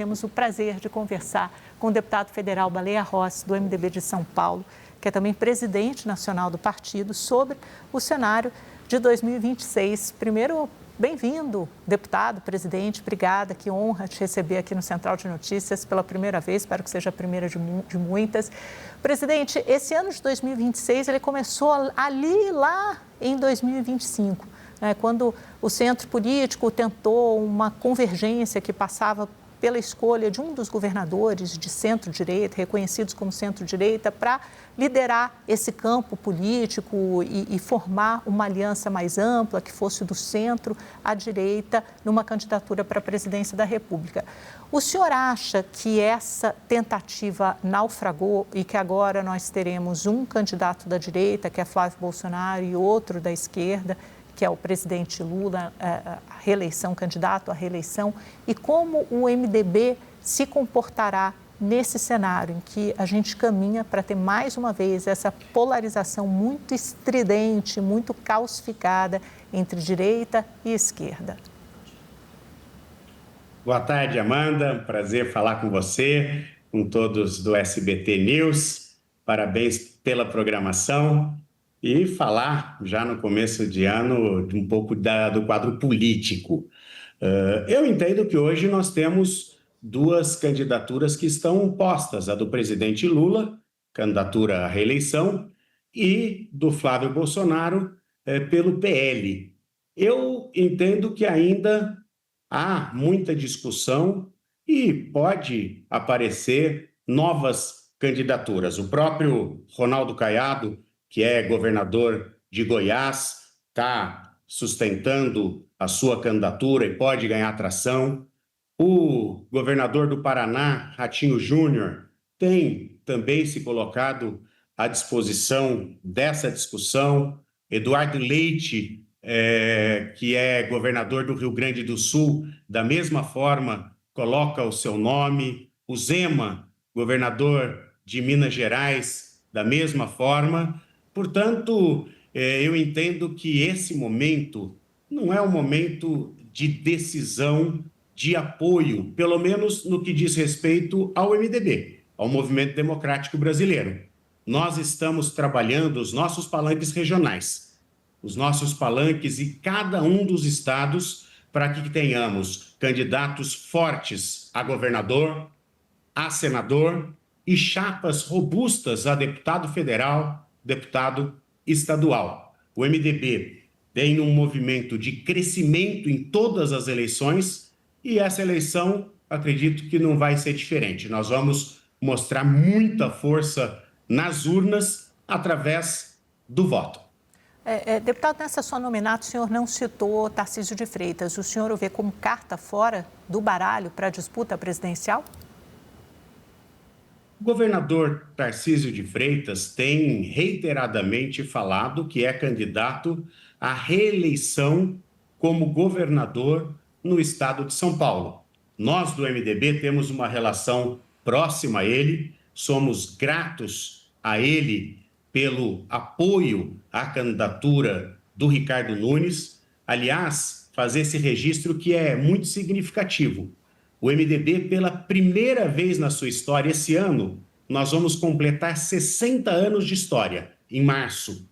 temos o prazer de conversar com o deputado federal Baleia Rossi, do MDB de São Paulo, que é também presidente nacional do partido, sobre o cenário de 2026. Primeiro, bem-vindo, deputado, presidente, obrigada, que honra te receber aqui no Central de Notícias pela primeira vez, espero que seja a primeira de muitas. Presidente, esse ano de 2026, ele começou lá em 2025, né, quando o centro político tentou uma convergência que passava pela escolha de um dos governadores de centro-direita, reconhecidos como centro-direita, para liderar esse campo político e formar uma aliança mais ampla, que fosse do centro à direita, numa candidatura para a presidência da República. O senhor acha que essa tentativa naufragou e que agora nós teremos um candidato da direita, que é Flávio Bolsonaro, e outro da esquerda, que é o presidente Lula, a reeleição, candidato à reeleição, e como o MDB se comportará nesse cenário em que a gente caminha para ter mais uma vez essa polarização muito estridente, muito calcificada entre direita e esquerda? Boa tarde, Amanda. Prazer falar com você, com todos do SBT News. Parabéns pela programação. E falar, já no começo de ano, um pouco do quadro político. Eu entendo que hoje nós temos duas candidaturas que estão postas, a do presidente Lula, candidatura à reeleição, e do Flávio Bolsonaro, pelo PL. Eu entendo que ainda há muita discussão e pode aparecer novas candidaturas. O próprio Ronaldo Caiado, que é governador de Goiás, está sustentando a sua candidatura e pode ganhar tração. O governador do Paraná, Ratinho Júnior, tem também se colocado à disposição dessa discussão. Eduardo Leite, que é governador do Rio Grande do Sul, da mesma forma, coloca o seu nome. O Zema, governador de Minas Gerais, da mesma forma. Portanto, eu entendo que esse momento não é um momento de decisão, de apoio, pelo menos no que diz respeito ao MDB, ao Movimento Democrático Brasileiro. Nós estamos trabalhando os nossos palanques regionais, os nossos palanques em cada um dos estados, para que tenhamos candidatos fortes a governador, a senador e chapas robustas a deputado federal, deputado estadual. O MDB tem um movimento de crescimento em todas as eleições e essa eleição, acredito que não vai ser diferente. Nós vamos mostrar muita força nas urnas através do voto. Deputado, nessa sua nominata, o senhor não citou Tarcísio de Freitas. O senhor o vê como carta fora do baralho para a disputa presidencial? O governador Tarcísio de Freitas tem reiteradamente falado que é candidato à reeleição como governador no estado de São Paulo. Nós do MDB temos uma relação próxima a ele, somos gratos a ele pelo apoio à candidatura do Ricardo Nunes. Aliás, fazer esse registro que é muito significativo. O MDB, pela primeira vez na sua história, esse ano, nós vamos completar 60 anos de história, em março.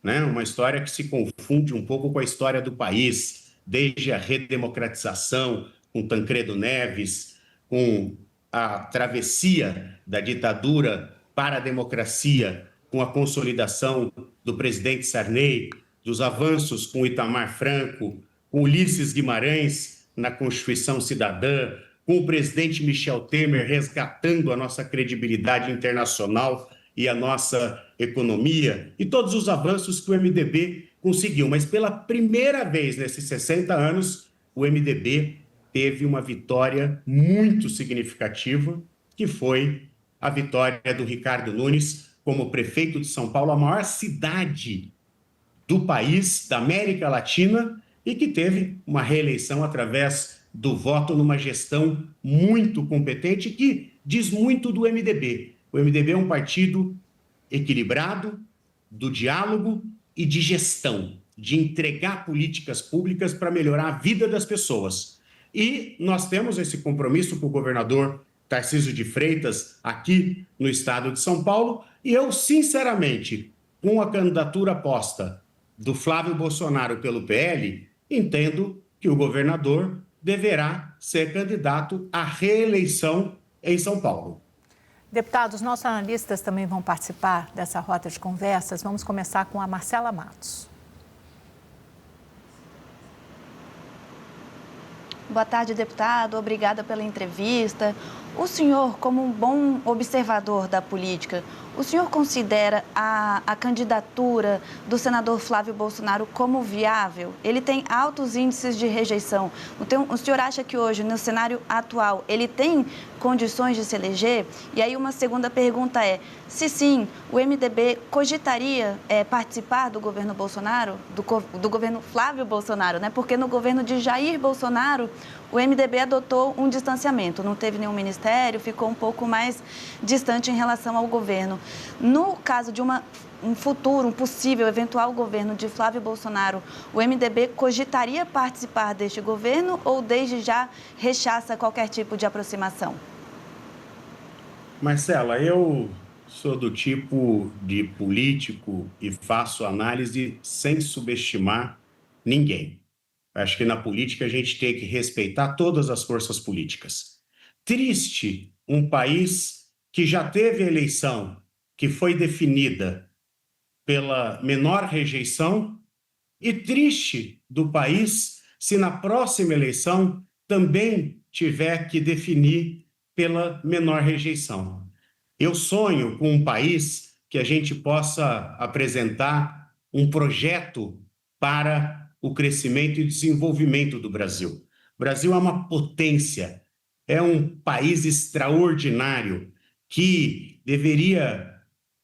Né? Uma história que se confunde um pouco com a história do país, desde a redemocratização, com Tancredo Neves, com a travessia da ditadura para a democracia, com a consolidação do presidente Sarney, dos avanços com Itamar Franco, com Ulisses Guimarães na Constituição Cidadã, com o presidente Michel Temer resgatando a nossa credibilidade internacional e a nossa economia, e todos os avanços que o MDB conseguiu. Mas pela primeira vez nesses 60 anos, o MDB teve uma vitória muito significativa, que foi a vitória do Ricardo Nunes como prefeito de São Paulo, a maior cidade do país, da América Latina, e que teve uma reeleição através do voto numa gestão muito competente, que diz muito do MDB. O MDB é um partido equilibrado, do diálogo e de gestão, de entregar políticas públicas para melhorar a vida das pessoas. E nós temos esse compromisso com o governador Tarcísio de Freitas aqui no estado de São Paulo. E eu, sinceramente, com a candidatura posta do Flávio Bolsonaro pelo PL, entendo que o governador deverá ser candidato à reeleição em São Paulo. Deputados, nossos analistas também vão participar dessa rota de conversas. Vamos começar com a Marcela Matos. Boa tarde, deputado. Obrigada pela entrevista. O senhor, como um bom observador da política, o senhor considera a candidatura do senador Flávio Bolsonaro como viável? Ele tem altos índices de rejeição. O senhor acha que hoje, no cenário atual, ele tem condições de se eleger? E aí uma segunda pergunta é, se sim, o MDB cogitaria participar do governo Bolsonaro, do governo Flávio Bolsonaro, né? Porque no governo de Jair Bolsonaro, o MDB adotou um distanciamento, não teve nenhum ministério, ficou um pouco mais distante em relação ao governo. No caso de um futuro, um possível, eventual governo de Flávio Bolsonaro, o MDB cogitaria participar deste governo ou desde já rechaça qualquer tipo de aproximação? Marcela, eu sou do tipo de político e faço análise sem subestimar ninguém. Acho que na política a gente tem que respeitar todas as forças políticas. Triste um país que já teve eleição que foi definida pela menor rejeição e triste do país se na próxima eleição também tiver que definir pela menor rejeição. Eu sonho com um país que a gente possa apresentar um projeto para o crescimento e desenvolvimento do Brasil. O Brasil é uma potência, é um país extraordinário que deveria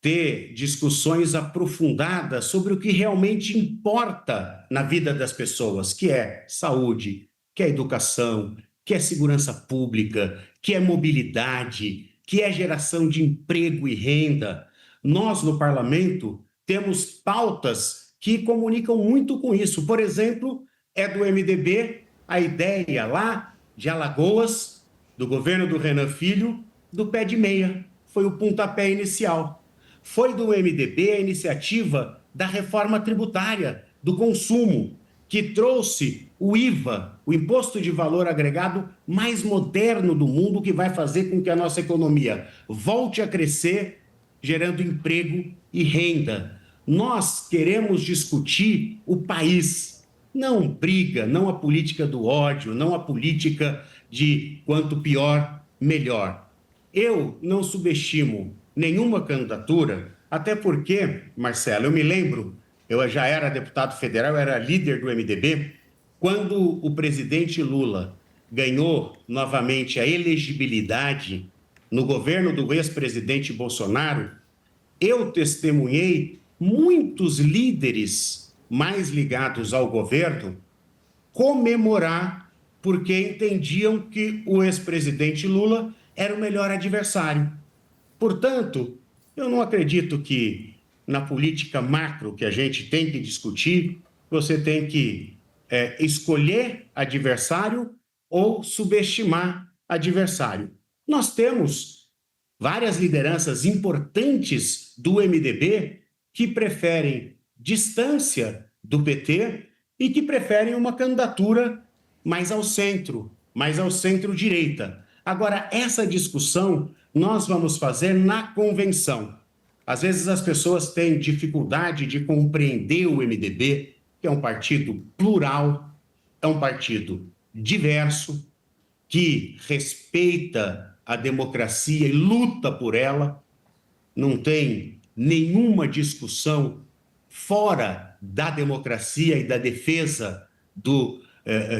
ter discussões aprofundadas sobre o que realmente importa na vida das pessoas, que é saúde, que é educação, que é segurança pública, que é mobilidade, que é geração de emprego e renda. Nós, no parlamento, temos pautas que comunicam muito com isso. Por exemplo, é do MDB a ideia lá de Alagoas, do governo do Renan Filho, do pé de meia. Foi o pontapé inicial. Foi do MDB a iniciativa da reforma tributária, do consumo, que trouxe o IVA, o Imposto de Valor Agregado mais moderno do mundo, que vai fazer com que a nossa economia volte a crescer, gerando emprego e renda. Nós queremos discutir o país, não briga, não a política do ódio, não a política de quanto pior, melhor. Eu não subestimo nenhuma candidatura, até porque, Marcelo, eu me lembro, eu já era deputado federal, eu era líder do MDB, quando o presidente Lula ganhou novamente a elegibilidade no governo do ex-presidente Bolsonaro, eu testemunhei muitos líderes mais ligados ao governo comemorar porque entendiam que o ex-presidente Lula era o melhor adversário. Portanto, eu não acredito que na política macro que a gente tem que discutir, você tem que escolher adversário ou subestimar adversário. Nós temos várias lideranças importantes do MDB que preferem distância do PT e que preferem uma candidatura mais ao centro-direita. Agora, essa discussão nós vamos fazer na convenção. Às vezes as pessoas têm dificuldade de compreender o MDB, que é um partido plural, é um partido diverso, que respeita a democracia e luta por ela, não tem nenhuma discussão fora da democracia e da defesa do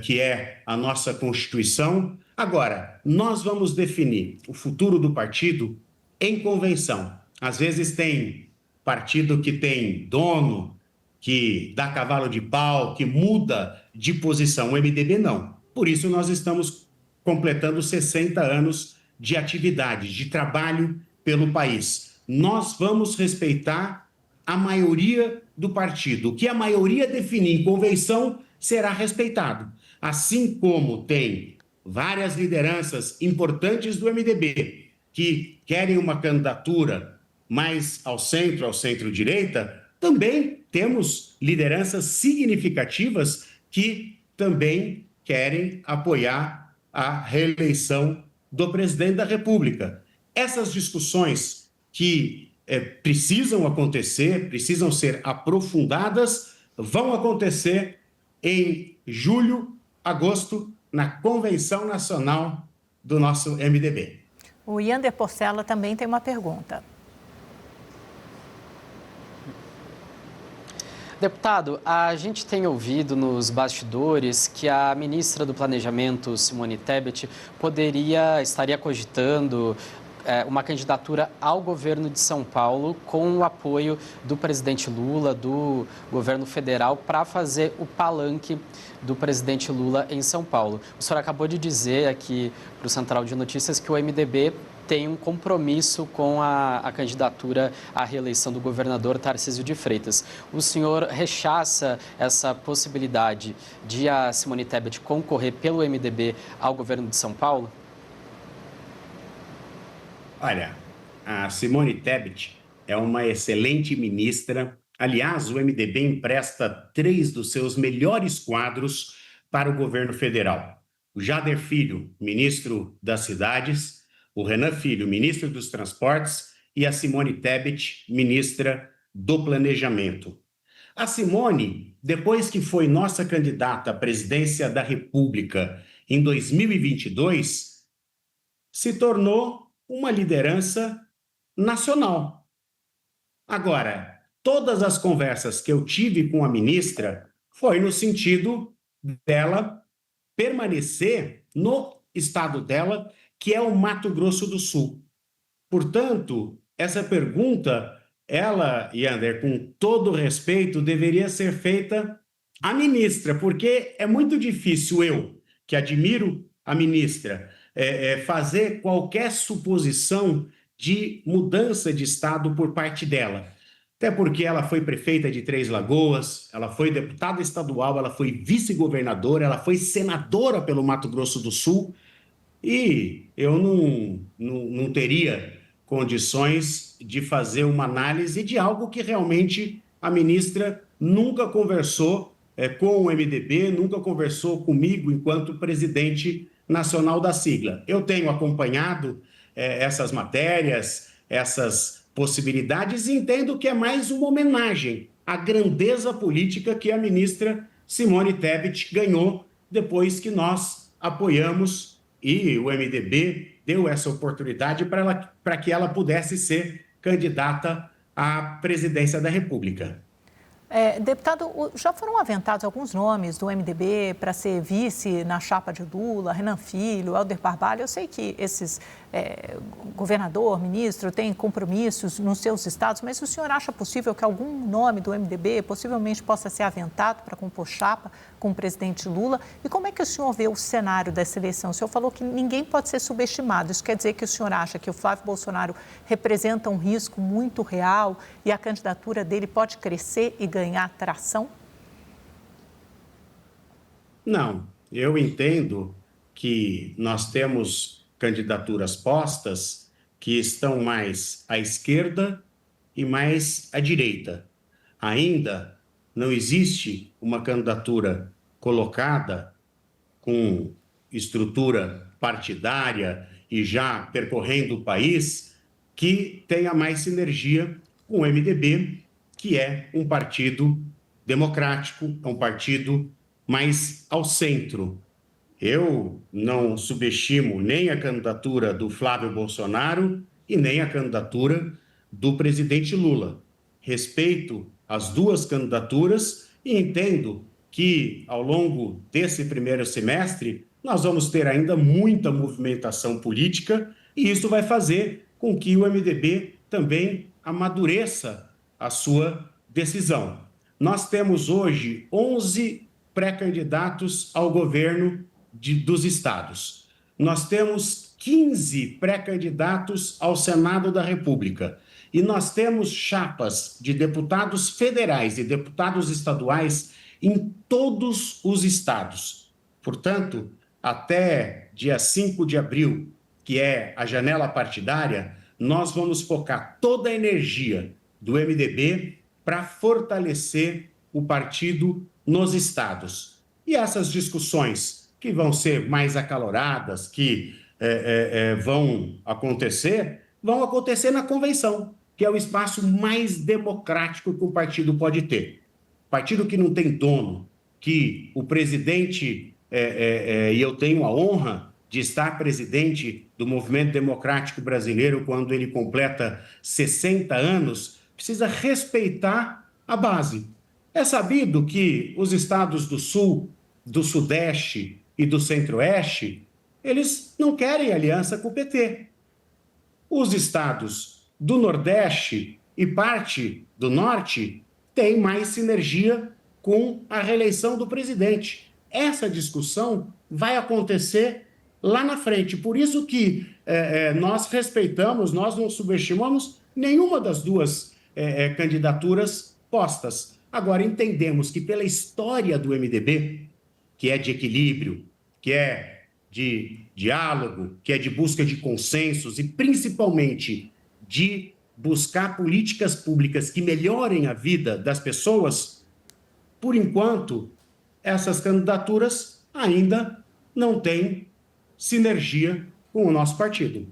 que é a nossa Constituição. Agora, nós vamos definir o futuro do partido em convenção. Às vezes tem partido que tem dono, que dá cavalo de pau, que muda de posição. O MDB não. Por isso nós estamos completando 60 anos de atividade, de trabalho pelo país. Nós vamos respeitar a maioria do partido. O que a maioria definir em convenção será respeitado. assim como tem várias lideranças importantes do MDB que querem uma candidatura mais ao centro-direita, também temos lideranças significativas que também querem apoiar a reeleição do presidente da República. Essas discussões que precisam acontecer, precisam ser aprofundadas, vão acontecer em julho, agosto, na Convenção Nacional do nosso MDB. O Yander Porcela também tem uma pergunta. Deputado, a gente tem ouvido nos bastidores que a ministra do Planejamento, Simone Tebet, estaria cogitando uma candidatura ao governo de São Paulo com o apoio do presidente Lula, do governo federal, para fazer o palanque do presidente Lula em São Paulo. O senhor acabou de dizer aqui para o Central de Notícias que o MDB tem um compromisso com a candidatura à reeleição do governador Tarcísio de Freitas. O senhor rechaça essa possibilidade de a Simone Tebet concorrer pelo MDB ao governo de São Paulo? Olha, a Simone Tebet é uma excelente ministra. Aliás, o MDB empresta 3 dos seus melhores quadros para o governo federal. O Jader Filho, ministro das Cidades, o Renan Filho, ministro dos Transportes, e a Simone Tebet, ministra do Planejamento. A Simone, depois que foi nossa candidata à presidência da República em 2022, se tornou uma liderança nacional. Agora, todas as conversas que eu tive com a ministra foi no sentido dela permanecer no estado dela, que é o Mato Grosso do Sul. Portanto, essa pergunta, ela, Yander, com todo respeito, deveria ser feita à ministra, porque é muito difícil eu, que admiro a ministra, fazer qualquer suposição de mudança de estado por parte dela. Até porque ela foi prefeita de Três Lagoas, ela foi deputada estadual, ela foi vice-governadora, ela foi senadora pelo Mato Grosso do Sul, e eu não teria condições de fazer uma análise de algo que realmente a ministra nunca conversou com o MDB, nunca conversou comigo enquanto presidente nacional da sigla. Eu tenho acompanhado essas matérias, essas possibilidades, e entendo que é mais uma homenagem à grandeza política que a ministra Simone Tebet ganhou depois que nós apoiamos e o MDB deu essa oportunidade para que ela pudesse ser candidata à presidência da República. Deputado, já foram aventados alguns nomes do MDB para ser vice na chapa de Lula, Renan Filho, Helder Barbalho. Eu sei que esses governador, ministro, têm compromissos nos seus estados, mas o senhor acha possível que algum nome do MDB possivelmente possa ser aventado para compor chapa com o presidente Lula? E como é que o senhor vê o cenário dessa eleição? O senhor falou que ninguém pode ser subestimado. Isso quer dizer que o senhor acha que o Flávio Bolsonaro representa um risco muito real e a candidatura dele pode crescer e ganhar tração? Não, eu entendo que nós temos candidaturas postas que estão mais à esquerda e mais à direita. Ainda não existe uma candidatura colocada com estrutura partidária e já percorrendo o país que tenha mais sinergia com o MDB, que é um partido democrático, é um partido mais ao centro. Eu não subestimo nem a candidatura do Flávio Bolsonaro e nem a candidatura do presidente Lula. Respeito as duas candidaturas e entendo que, ao longo desse primeiro semestre, nós vamos ter ainda muita movimentação política e isso vai fazer com que o MDB também amadureça a sua decisão. Nós temos hoje 11 pré-candidatos ao governo dos estados. Nós temos 15 pré-candidatos ao Senado da República. E nós temos chapas de deputados federais e deputados estaduais em todos os estados. Portanto, até dia 5 de abril, que é a janela partidária, nós vamos focar toda a energia do MDB para fortalecer o partido nos estados. E essas discussões que vão ser mais acaloradas, que vão acontecer na convenção, que é o espaço mais democrático que o partido pode ter. Partido que não tem dono, que o presidente, e eu tenho a honra de estar presidente do Movimento Democrático Brasileiro quando ele completa 60 anos, precisa respeitar a base. É sabido que os estados do Sul, do Sudeste e do Centro-Oeste, eles não querem aliança com o PT. Os estados do Nordeste e parte do Norte têm mais sinergia com a reeleição do presidente. Essa discussão vai acontecer lá na frente. Por isso que nós respeitamos, nós não subestimamos nenhuma das duas candidaturas postas. Agora, entendemos que pela história do MDB, que é de equilíbrio, que é de diálogo, que é de busca de consensos e, principalmente, de buscar políticas públicas que melhorem a vida das pessoas, por enquanto, essas candidaturas ainda não têm sinergia com o nosso partido.